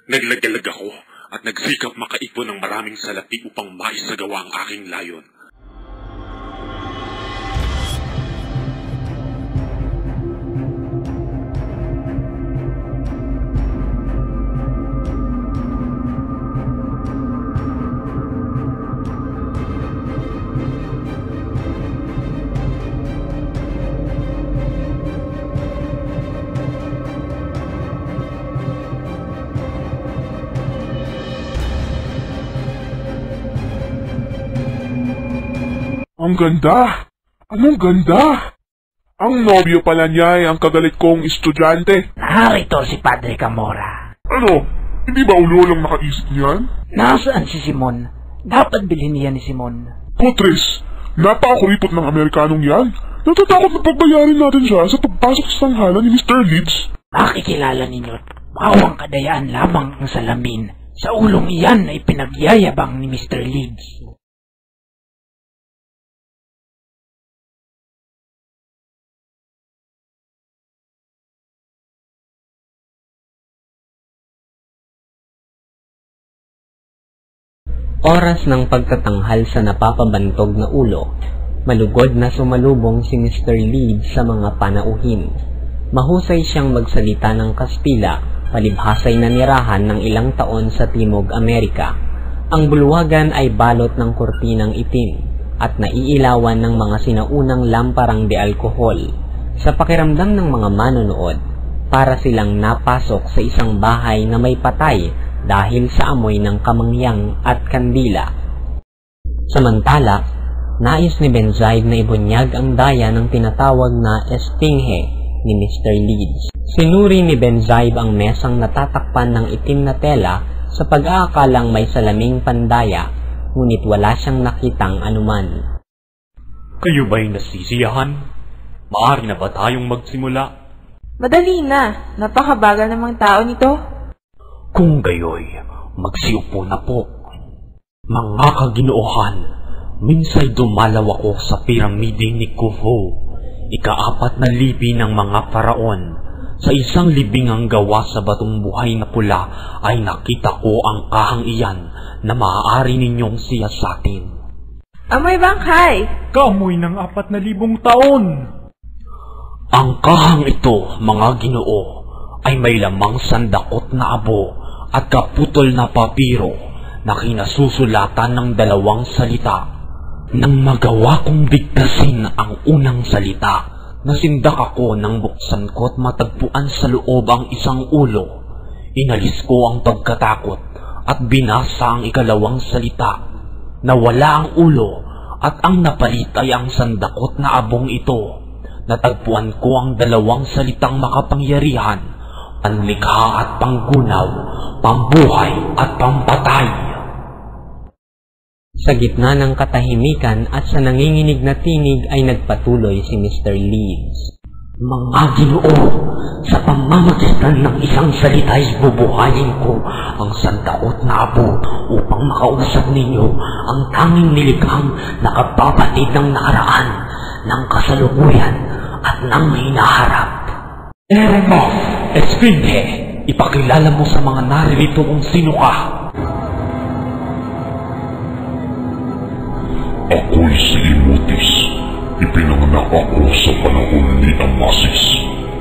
Naglagalag ako at nagsikap makaipon ng maraming salapi upang maisagawa ang aking layon. Ang ganda! Anong ganda! Ang nobyo pala niya ay ang kagalit kong estudyante. Narito si Padre Camorra. Ano? Hindi ba ulo lang nakaisip niyan? Nasaan si Simon? Dapat bilhin niya ni Simon. Putres, napakakuripot ng Amerikanong yan. Natatakot na pagbayarin natin siya sa pagpasok sa tanghalan ni Mr. Leeds. Makikilala ninyo't bawang kadayaan lamang ang salamin. Sa ulong iyan ay pinagyayabang ni Mr. Leeds. Oras ng pagtatanghal sa napapabantog na ulo, malugod na sumalubong si Mr. Leeds sa mga panauhin. Mahusay siyang magsalita ng Kastila, palibhasay na nirahan ng ilang taon sa Timog Amerika. Ang bulwagan ay balot ng kurtinang itim at naiilawan ng mga sinaunang lamparang de alkohol. Sa pakiramdam ng mga manonood, para silang napasok sa isang bahay na may patay dahil sa amoy ng kamangyang at kandila. Samantala, nais ni Benzaib na ibunyag ang daya ng tinatawag na estinghe ni Mr. Leeds. Sinuri ni Benzaib ang mesang natatakpan ng itim na tela sa pag-aakalang may salaming pandaya, ngunit wala siyang nakitang anuman. Kayo ba'y nasisiyahan? Maaari na ba tayong magsimula? Madali na. Napakabagal namang tao nito. Kung gayoy, magsiupo na po. Mga kaginoohan, minsay dumalaw ako sa piramide ni Khufu, ika-4 na libi ng mga paraon. Sa isang libingang gawa sa batong buhay na pula ay nakita ko ang kahang iyan na maaari ninyong siyasatin. Amoy bangkay! Kamoy ng 4,000 taon! Ang kahang ito, mga ginoo, ay may lamang sandakot na abo at kaputol na papiro na kinasusulatan ng 2 salita. Nang magawa kong bigkasin ang unang salita, nasindak ako nang buksan ko at matagpuan sa loob ang isang ulo. Inalis ko ang pagkatakot at binasa ang 2 salita. Nawala ang ulo at ang napalit ay ang sandakot na abong ito. Natagpuan ko ang 2 salitang makapangyarihan, panlikha at panggunaw, pambuhay at pampatay. Sa gitna ng katahimikan at sa nanginginig na tinig ay nagpatuloy si Mr. Leeds. Mga ginoo, sa pamamagitan ng isang salita'y bubuhayin ko ang sandaot na abo upang makausap ninyo ang tanging nilikhang nakapapatid ng nakaraan, ng kasalukuyan at ng hinaharap. Eremos, Esfinge, ipakilala mo sa mga naririto kung sino ka. Ako'y si Imutis. Ipinanganak ako sa panahon ni Amasis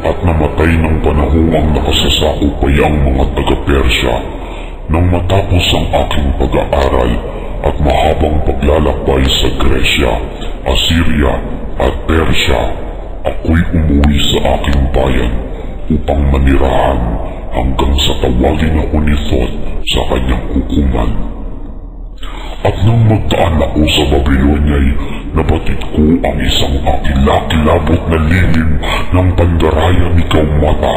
at namatay ng panahon ang nakasasakupay ang mga taga-Persya. Nang matapos ang aking pag-aaral at mahabang paglalakbay sa Gresya, Assyria at Persya, ako'y umuwi sa aking bayan upang manirahan hanggang sa tawagin ako ni Thoth sa kanyang hukuman. At nang magdaan ako sa Babylonia'y nabatid ko ang isang akilakilabot na lilin ng pandaraya ni Kaumata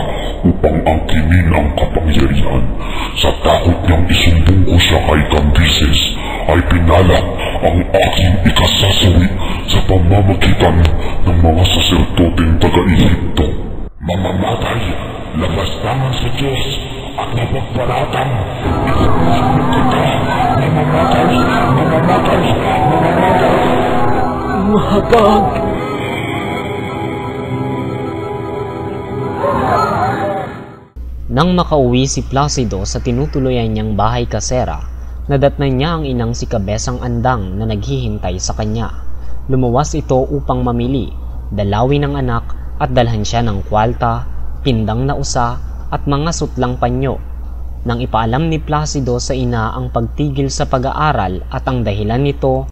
upang angkinin ang kapangyarihan. Sa takot niyang isumbong ko siya kay Cambyses, ay pinalak ang aking ikasasawi sa pamamagitan ng mga saserdoteng taga-Ehipto. Mamamatay, labastangan sa Diyos at mapagparatang isusunod kita. Mamamatay, mamamatay, mamamatay. Mahabag! Nang makauwi si Placido sa tinutuluyan niyang bahay kasera, nadatnan niya ang inang si Kabesang Andang na naghihintay sa kanya. Lumuwas ito upang mamili, dalawin ang anak at dalhan siya ng kwalta, pindang na usa at mga sutlang panyo. Nang ipaalam ni Placido sa ina ang pagtigil sa pag-aaral at ang dahilan nito,